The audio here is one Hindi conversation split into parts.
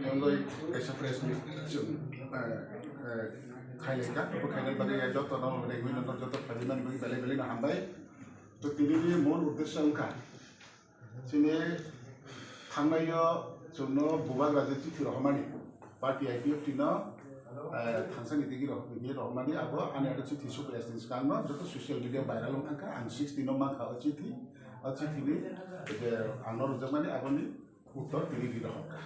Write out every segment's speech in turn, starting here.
Yongoi kaisa press chung khaileka ko khailal bagi ya joto no regui no joto phajiman bagi bele na hambai to tini ni mon uddesho ungka chine thangnayo chungno bubal baje chithi rahmani party IPF tino थांसानि दिगिर बिनि रहमानि आबो आने चिठी सुप्रेसिडेन्ट स्कानो जतो सोशल मिडिया भाइरल थांका आं 16 नो माखा चिठीनि जे आनर जमानि आबोनि उत्तर तिनि दिर हका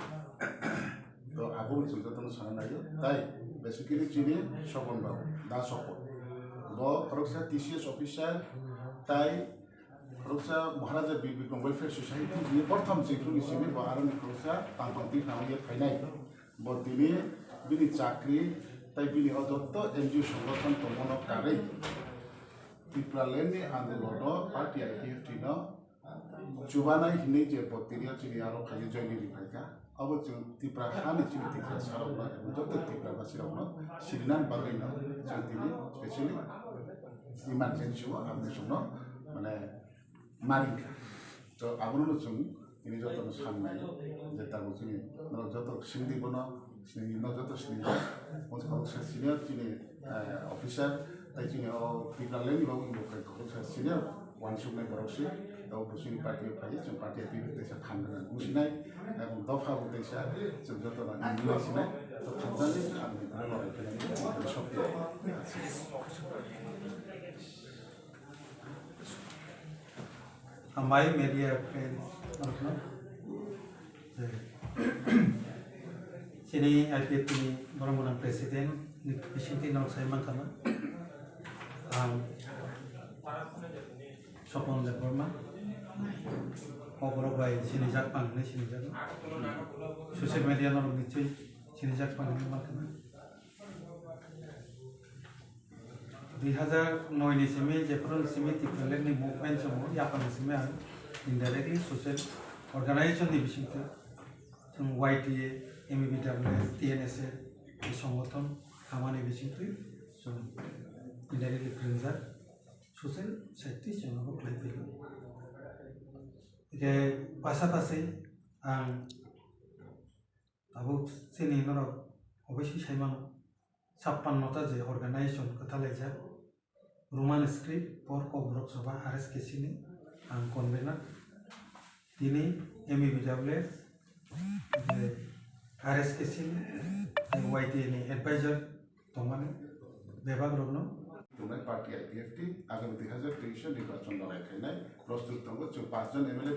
तो आबो जों जतो सानायो ताई बेसिकली चिनि सपन बाबु दा सपन ब खरकसा टीसीएस अफिसार ताई खरकसा महाराजा बिक्रम वेलफेयर सोसाइटी नि प्रथम चिठुनि सिमि ब आरो खरकसा तांपंति नामये फाइनाय ब दिनि बिनि चाकरी ताई बिनि अजत्त एनजिओ संगठन तमन कारै त्रिपुरालेण्डनि आन्दोलन पार्टी आइपिएफ टिनो जुबानाय हिनै जे बत्तिरिया चिनि आरो खालि जयनि फाइका अब जों त्रिपुरा हानि चिनि त्रिपुरा सारावना जत्त त्रिपुरा बासिरावना सिरिनान बागैना जों दिनै स्पेशली इमार्जेन्सिआव आंनि संनो माने मारिका तो आबुनो जों ini joto sangnai jeta bujini no joto sindi bono sindi no joto sindi on se senior chini officer tai chini o triparaleni babu mo kai ko se senior wan suk nai barosi to busini party phai chung party pi te sa thangna musinai এবং দফা বলতে সা যত না ইংলিশ না তো থানজানি আমি ভালো লাগে সব हमारी media sini IPF ini orang presiden di sini nol saya makan sopon leporma obrol bayi sini Jepang ini sini Jepang sosial media nol nici sini Jepang ini makan 2009 ni simi Jepang simi Triparaleni movement semua Jepang simi indirectly social organization di bising tu YTA MEBWS TNS di সংগঠন Khamenei bising tu indirectly printer social safety semua ko play pelu ke pasapasi ang abu sini noro obviously saimang 56টা যে অর্গানাইজেশন কথা লেজা রোমান স্ক্রিপ্ট পর কবরক সভা আরএস কেসিনি আং কনভেনার তিনি MEBWS আরএস কেসিনি YTN এডভাইজার তমানে বিভাগ রগ্ন তোমরা পার্টি আইপিএফটি আগামী 2023 নির্বাচন লড়াই খাইনাই প্রস্তুত তঙ্গ 5 জন এমএলএ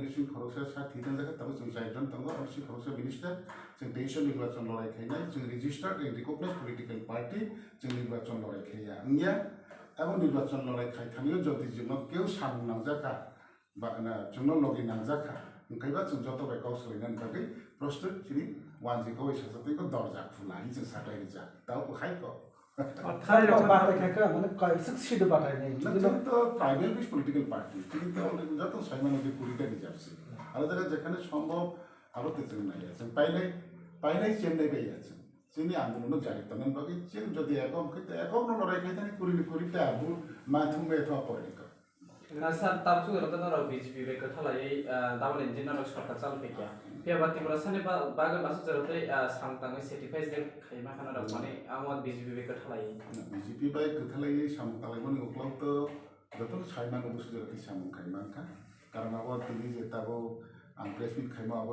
বিসি খরকসা 60 জন জায়গা তঙ্গ 4 জন তঙ্গ অবশ্যই খরকসা মিনিস্টার जों 23 নির্বাচন লড়াই খাইনাই जों registered and recognized political party जों নির্বাচন লড়াই খাইয়া ইয়া এবং নির্বাচন লড়াই খাইথানিও যদি जों কেউ সামু নাংজাকা বা না जों লগি নাংজাকা ओंखायबा जों जत बाय गावसोलायनानै बागै प्रस्तुत चिनि वानजिखौ इसासतैखौ दरजा खुलाय जों साथाय जा दाउ खायखौ थारे बात है মানে सक्सीड बात है কিন্তু তো ট্রাইবাল পিস পলিটিক্যাল পার্টি কিন্তু যত সাইমানকে কুড়িটা রিজার্ভছে আলাদা যেখানে সম্ভব আলোতে जों নাই আছে পাইনাই চেন্নাই বাই আছে চিনি আন্দোলন জারি তনন বাকি চিন যদি একম কইতে একম লড়াই খাইতানি কুড়িটা আবু মাথুম বেথা পড়িকা স্যার তার চুগের তো নর বিজেপি বে কথালাই দাবলে জিনার সরকার চাল পেকিয়া পেবাতি বরাসানে বাগে বাসু জরতে সামতাঙ্গে সার্টিফাইড দে খাইমা খানা মানে আমার বিজেপি বে কথালাই বিজেপি বাই কথালাই সামতালাই মনে ওকলাও তো যত সাইমান বসু জরতে সামু খাইমা খা কারণ আবার তিনি যে তাবো आं प्रेस मिट खाइमा अब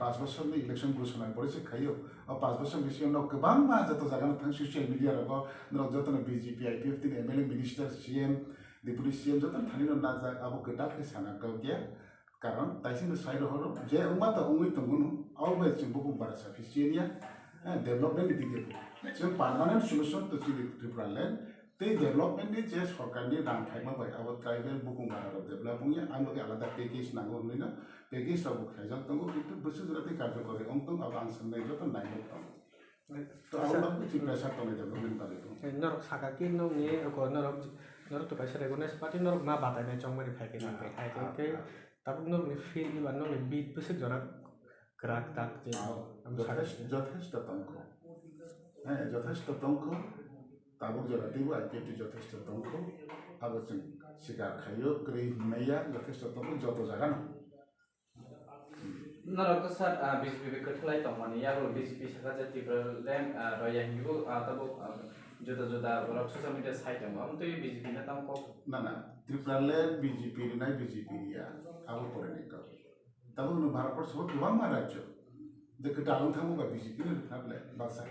5 बोसोरनि इलेक्शन घोषणा परेছে खाइयो अब 5 बोसोर बेसी उनाव गोबां मा जत जागान थां ससियेल मिडिया रग न जतन बीजेपी आईपीएफ तिन MLA minister CM deputy CM जतन थानिनो नाजा अब गोटा के साना गया कारण ताइसिन साइड हर जे उमा त उंगै तंगुनु आउबे जों बुबुं बारा साफिसियनिया डेभलपमेन्ट दिगे जों पार्मानेन्ट सल्युशन तो त्रिपुरालेण्ड ते डेभलपमेन्ट नि जे सरकारनि रां थाइमा बाय अब ट्राइबल बुबुं बारा डेभलपमेन्ट आंबो आलादा पैकेज नांगौ होनैना पैकेज राव खाइजां तंगौ किन्तु बोसो जराते कार्यकरि अंतम अब आं साननाय जत नायनो तो आउला त्रिपुरा सातने डेभलपमेन्ट बारे नरक साकाकि नंनि को नरक तो पैसा रेगोनाइज पार्टी नरक मा बातायनाय चंगमानि फाइके नांबाय हाइके ताबुक नरनि फिल इबा नरनि बिट बोसो जरा ग्राक दाक जे যথেষ্ট তংক যথেষ্ট তংক ताबुक जरातेबो आईपीएफटी যথেষ্ট तंख आबो जों सिगार खायो ग्रै हिमाया যথেষ্ট तंख जत जागान Narok sar BJP be ketlai tongmani ya kalau BJP saka jati problem roya hibu atau juta orang social media site yang am tu BJP na tam kok ना ना त्रिपुराले बीजेपी ना बीजेपी या आबो परे ने का तब उन भारतवर्ष सब गोबां मा राज्य जे कटालुं थामुगा बीजेपी ने लिखनाबले बासा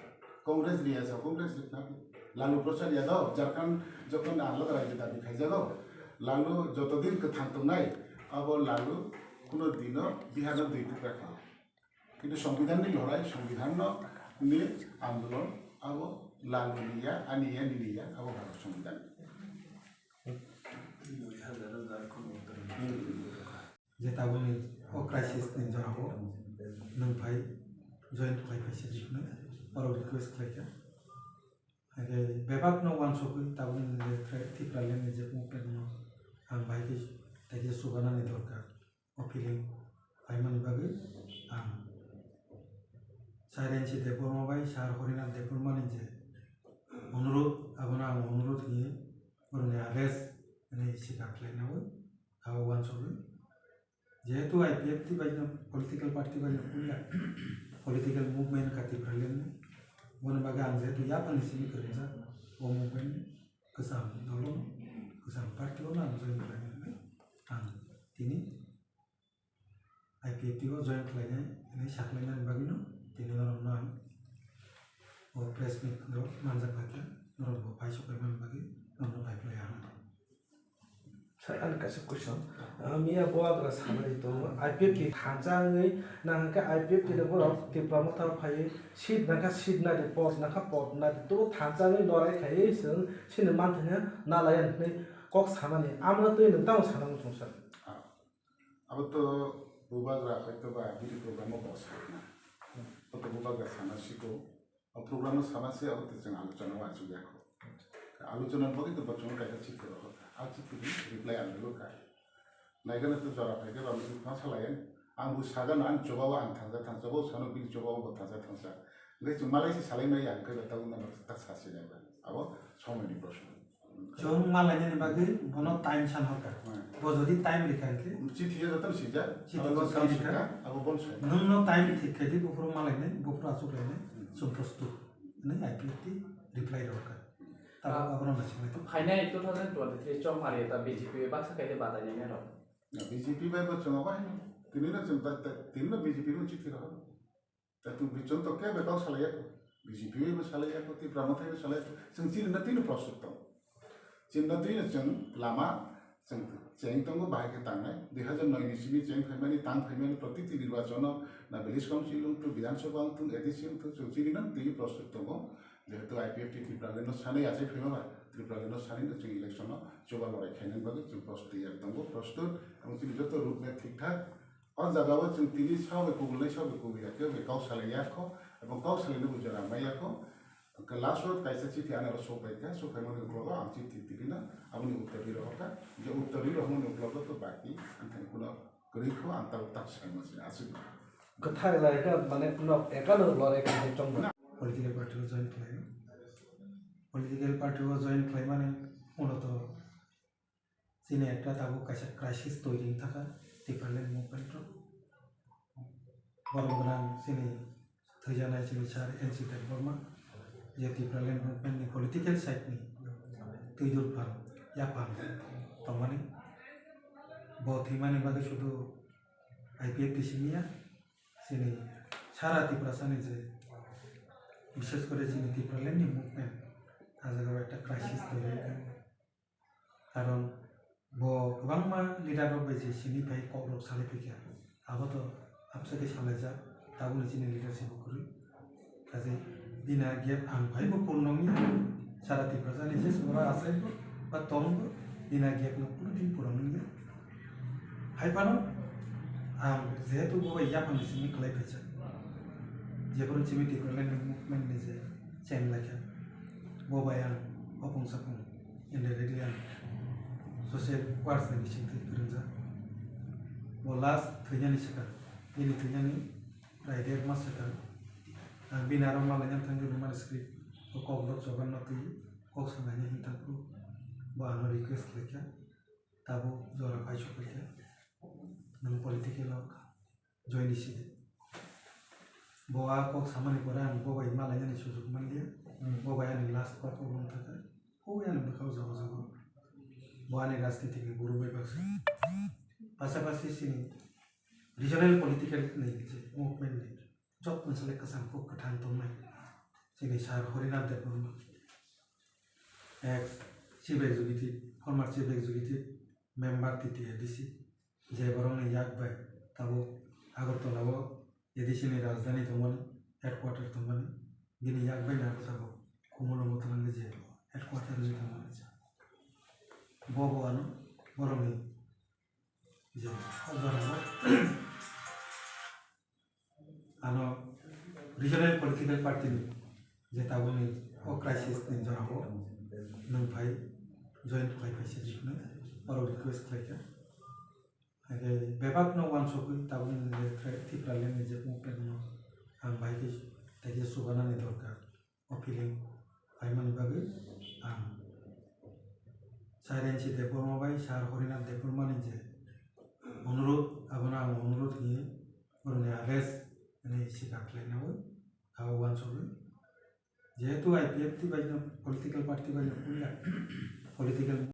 कांग्रेस रिया सब कांग्रेस लिखनाबले लालू प्रसाद यादव झारखंड जखन आलादा राज्य दाबी खाइजागो लालू যতদিন কে থাকতো নাই अब लालू কোনো দিন বিহার দুই টুকরা খায় কিন্তু সংবিধাননি লড়াই সংবিধান নি আন্দোলন अब लालू निया आनिया निया अब भारत संविधान जे ताबुनि ओ क्राइसिस नि जराव नों भाई जॉइंट भाई फैसे जिखने और रिक्वेस्ट खालायखा आगे बेबाक न वान सकुइ ताबुनि जे थिफ्रालेन जे मुभमेन्ट न आं भाई के ताइजे सुबाना नि दरकार ओ फिलिंग भाई मानि बागै आं साइरेन्सि देबरमा भाई सार हरिनाथ देबरमा नि जे अनुरोध आबना आं अनुरोध हिए बरनि आदेश ने सिगा खालायनाबो गाव वान सकुइ जेहेतु IPF ती बाइना पॉलिटिकल पार्टी बाइना पुला पॉलिटिकल मूवमेंट का तिफ्रालेन वन बागा आं जेहेतु या पानिसिनि करजा वो मूवमेंट गोसाम दलो गोसाम पार्टी वन आं जॉइन खालायनानै आं तिनि IPF ती वो जॉइन खालायनाय ने साखलायनानै बागिनो तिनि नरम आं वो प्रेस मीट दो मानजा पाके नरम वो फाइसो करमान बागि नरम पाइपलाय आं Saya ada kasih question. Mia buat ras sama itu. IPF di hanjangnya, nangka IPF di dalam di pramuka pakai seed nangka seed nade pot nade tu hanjangnya norai kayak sen sini mantannya nalayan nih kok sama nih. Amna tuh ini tahu sama macam apa? अब तो बुबाग्रा तो बा बिदि प्रोग्राम बस ना तो बुबाग्रा सामासिको अब प्रोग्राम सामासे अब तो जों आलोचना वाचु याखो आलोचना बगे तो बच्चों का चित रहो आज चित रिप्लाई आलो का नायगन तो जरा फाइके बाबु मा सालायन आं बु सागान आं जबाव आं थांजाबाव सानो बिदि जबाव थांजा ले जों मालायसि सालायनाय आं के बताउ ना तक सासे जाबा अब समयनि प्रश्न जों मालायनि बागै बनो टाइम सान हरका बो जदि टाइम लिखाके चिठिया जतन सिजा चिठिया जतन सिजा अब बोल छ नों टाइम थिखेदि बुफुर मालायने बुफुर आसुलायने जों प्रस्तुत नै IPF रिप्लाई हरका ताबा गाबरन नासिनाय फाइनाल 2023 चौ मारे ता BJP बाक्सा कायदे बादायनाय ने र बीजेपी बाय बच्चों का है तीनों ना चिंता तीनों बीजेपी में चिट्ठी रहा तू बिचों तो क्या बताओ सालाया बीजेपी में सालाया को ती प्रमोद है सालाया संचिल न तीनों प्रस्तुत चिन्ह तीन चंग लामा चंग चेंग तंगो बाहर के तांग है 2009 निसिनी चेंग फैमिली तांग फैमिली प्रतिति निर्वाचन ना विलेज काउंसिल तो विधानसभा तो एडिशन तो संचिल न तीन प्रस्तुत तंगो जेहेतु IPF त्रिपुरालेन सानै आसे फैमाबा त्रिपुरालेन सानै जों इलेक्शन जबा लड़ाई खायनाय बागै जों प्रस्तुत दंगो प्रस्तुत এবং जों जत रूट में ठीक ठाक और जगाव जों तिनि सावे कोगुलनाय सावे कोबियाके बे गाव सालायाखौ এবং गाव सालायनो बुजरा मायाखौ लास्ट रोड कायसा चिठी आना सोपायका सोपायमनि उक्लग आं चिठी तिरिना आबनि उत्तरी रहका जे उत्तरी रहमनि उक्लग तो बाकी आंथानि कुनो गरैखौ आं ताव ताक सायमसि आसि Ketai lah itu mana pun ekan lor ekan cong. Political party को जॉइन खालायो पॉलिटिकल पार्टी को जॉइन खालाय माने मूलत सिने एकटा ताबो कायसा क्राइसिस तৈরি थाका डिफारेंट मुभमेंट बरगोनां सिने थैजानाय सिने सार एनसी देबरमा जे डिफारेंट मुभमेंट नि पॉलिटिकल साइड नि तैदुर फान या फान तमाने बहुत ही माने बागे शुद्ध IPF दिसिनिया सिने सारा त्रिपुरा साने जे विशेष করে যিনি ত্রিপুরালেন্ড মুভমেন্ট আজাগাও একটা ক্রাইসিস তৈরি কারণ गोबां मा लिडार बायदि सिनिफ्राय क'क्राझार सालायफैया आबोथ' आपसाके सालायजा दाबुनि जिनि लिडारशिप करि काजे बिना गेप आं भाइबो पूर्णनि सारा त्रिपुरानि जे सरा आसायबो बा तंबो बिना गेप न कुनो दिन पूर्णनि हाइपानो आं जेहेतु बो यापान सिनि खालायफैजा जेफोर चिमि त्रिपुरालेन्ड मुभमेन्ट नि जे चेन लाखा बबायां अपं सापं इनडाइरेक्टलि आं ससियेल वार्स नि सिंथि फोरोंजा वो लास्ट थैनानि सिगां बिनि थैनानि प्राय 1.5 मास सिगां आं बिनाराव मालायनाव थांदोंमोन मानस्क्रिप्ट क'क्राझार जगान नथि क'क सानायनि हिंथाखौ बानो रिक्वेस्ट लेखा दाबो जरा फाइसो लेखा नों पलिटिकेलाव join isi bawa kok sama ni koran bawa imalanya ni susuk mandia bawa yang last part orang tak bawa yang berkau jauh bawa ni rasti tinggi guru bebas pasal sini regional political ni movement ni job masalah kesampuk ketantung mai sini Sar Horinath Deborma ex chief executive former chief executive member TTADC jai barong ni yak bai tabo Agartala wo edisi ni rajdhani tomani headquarter tomani gini yak bai na tabo kumulo motalange je headquarter ni tomani bobo ano barong ni je azara ano regional political party ni je tabo ni o crisis ni jara ho nang bhai join bhai paise jikna aro request khaika Oke, bebak no wan sokui tabun le tipralen ni je mungkin no ang baik tadi subana ni dorkar feeling bai mani bagi ang Sarenci Deborma bai Sar Horinath Deborma ni je অনুরোধ abana অনুরোধ ni orne arrest ni sikap le na kau wan sokui jehetu IPFT bai no political party bai no political